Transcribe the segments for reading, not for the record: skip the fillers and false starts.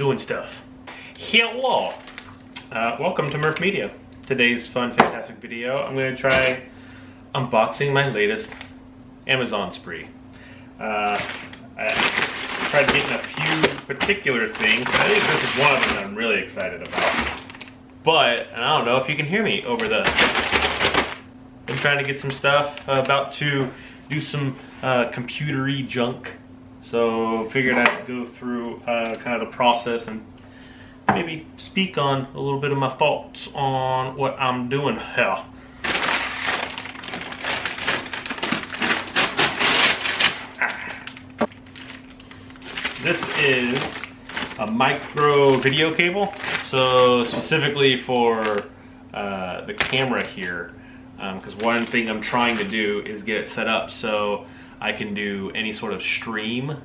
doing stuff. Hello! Welcome to Murph Media. Today's fun, fantastic video, I'm going to try unboxing my latest Amazon spree. I tried getting a few particular things. I think this is one of them that I'm really excited about. But, I don't know if you can hear me over the... I'm trying to get some stuff, about to do some computery junk. So figured I'd go through kind of the process and maybe speak on a little bit of my thoughts on what I'm doing here. This is a micro video cable, so specifically for the camera here, because one thing I'm trying to do is get it set up so I can do any sort of stream.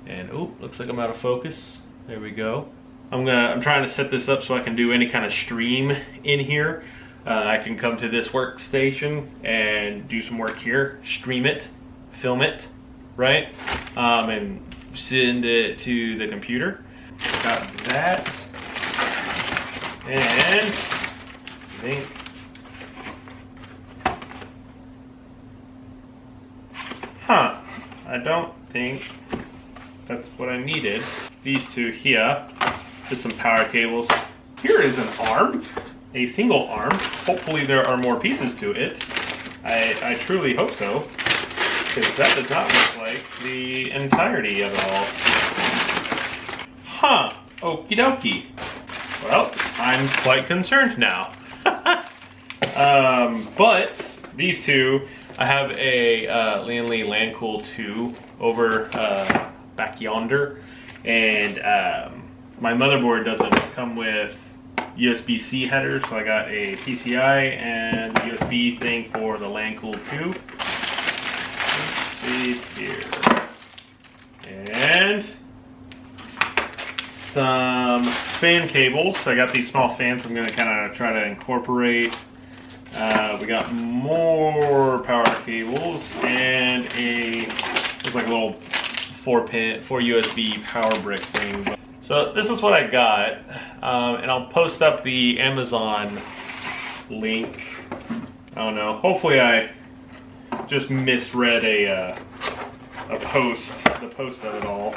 And oh, looks like I'm out of focus. There we go. I'm trying to set this up so I can do any kind of stream in here. I can come to this workstation and do some work here, stream it, film it, right? And send it to the computer. Got that. And I think I don't think that's what I needed. These two here, just some power cables. Here is an arm, a single arm. Hopefully there are more pieces to it. I truly hope so, because that does not look like the entirety of it all. Okie dokie. Well, I'm quite concerned now. But these two, I have a Lanley Landcool 2 over back yonder, and my motherboard doesn't come with USB-C headers, so I got a PCI and the USB thing for the Landcool 2. Let's see here. And some fan cables. I got these small fans I'm going to kind of try to incorporate. We got more power cables and it's like a little 4 USB power brick thing. So this is what I got, and I'll post up the Amazon link. I don't know. Hopefully I just misread the post of it all.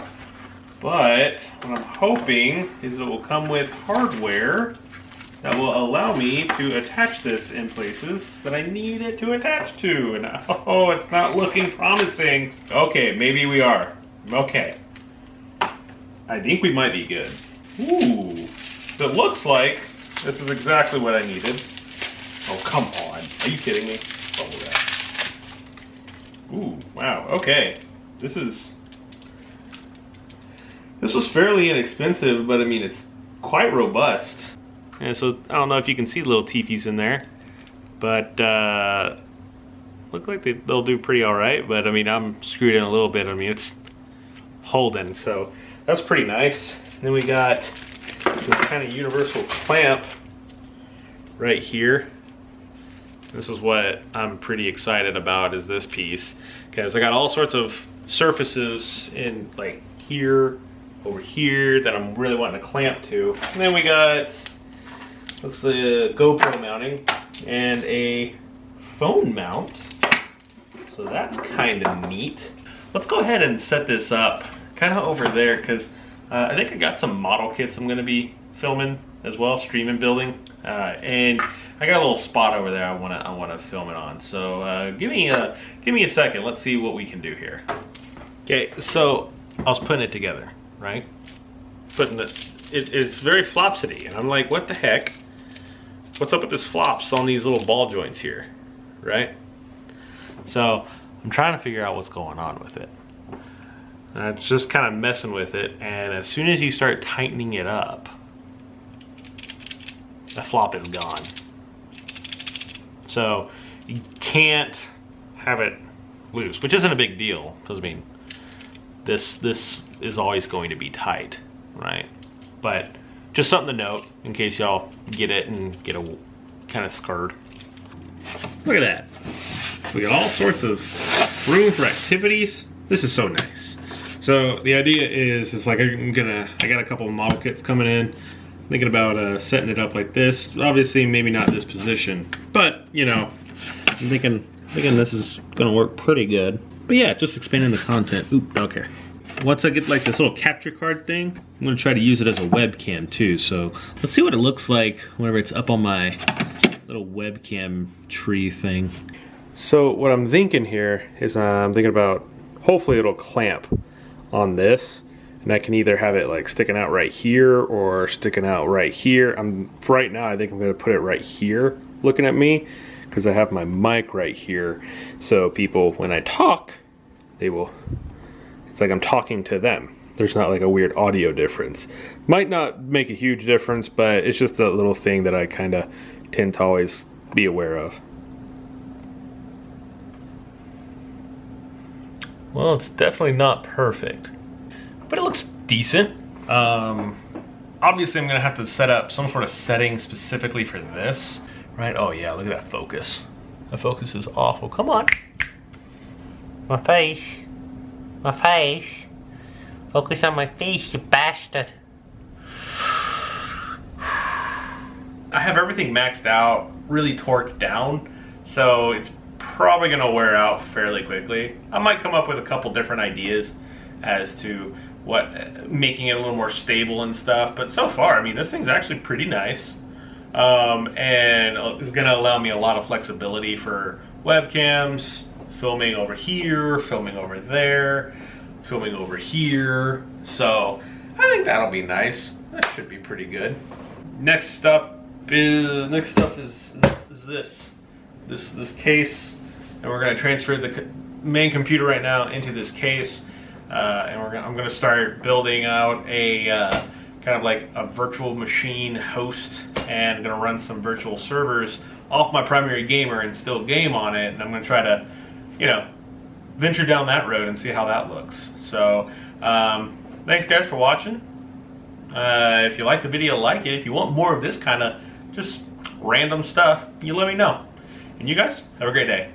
But what I'm hoping is it will come with hardware that will allow me to attach this in places that I need it to attach to. And oh, it's not looking promising. Okay, maybe we are. Okay. I think we might be good. Ooh. So it looks like this is exactly what I needed. Oh, come on. Are you kidding me? Oh, that. Ooh, wow. Okay. This was fairly inexpensive, but I mean, it's quite robust. And so I don't know if you can see little teepees in there, but look like they'll do pretty all right. But I mean, I'm screwed in a little bit. I mean, it's holding, so that's pretty nice. And then we got this kind of universal clamp right here. This is what I'm pretty excited about, is this piece, because I got all sorts of surfaces in like here, over here, that I'm really wanting to clamp to. And then we got, looks like a GoPro mounting and a phone mount. So that's kind of neat. Let's go ahead and set this up kind of over there, because I think I got some model kits I'm going to be filming as well, streaming, building, and I got a little spot over there I want to film it on. So give me a second. Let's see what we can do here. Okay, so I was putting it together, right? It's very flopsity, and I'm like, what the heck? What's up with this flops on these little ball joints here, right? So I'm trying to figure out what's going on with it. And it's just kind of messing with it, and as soon as you start tightening it up, the flop is gone. So you can't have it loose, which isn't a big deal, because I mean, this is always going to be tight, right? But just something to note in case y'all get it and get a kind of scared. Look at that. We got all sorts of room for activities. This is so nice. So the idea is like I got a couple of model kits coming in. Thinking about setting it up like this. Obviously, maybe not this position, but you know, I'm thinking this is gonna work pretty good. But yeah, just expanding the content. Oop, okay. Once I get like this little capture card thing, I'm gonna try to use it as a webcam too. So let's see what it looks like whenever it's up on my little webcam tree thing. So what I'm thinking here is I'm thinking about hopefully it'll clamp on this. And I can either have it like sticking out right here or sticking out right here. Right now I think I'm gonna put it right here looking at me because I have my mic right here. So people, when I talk, it's like I'm talking to them. There's not like a weird audio difference. Might not make a huge difference, but it's just a little thing that I kind of tend to always be aware of. Well, it's definitely not perfect, but it looks decent. Obviously I'm gonna have to set up some sort of setting specifically for this, right? Oh yeah, look at that focus. The focus is awful. Come on. My face. My face. Focus on my face, you bastard. I have everything maxed out, really torqued down, so it's probably gonna wear out fairly quickly. I might come up with a couple different ideas as to making it a little more stable and stuff, but so far, I mean, this thing's actually pretty nice, and it's gonna allow me a lot of flexibility for webcams, filming over here, filming over there, filming over here. So I think that'll be nice. That should be pretty good. Next up is this case, and we're gonna transfer the main computer right now into this case. And I'm going to start building out a kind of like a virtual machine host, and I'm going to run some virtual servers off my primary gamer and still game on it. And I'm going to try to, you know, venture down that road and see how that looks. So thanks guys for watching. If you like the video, like it. If you want more of this kind of just random stuff, you let me know. And you guys have a great day.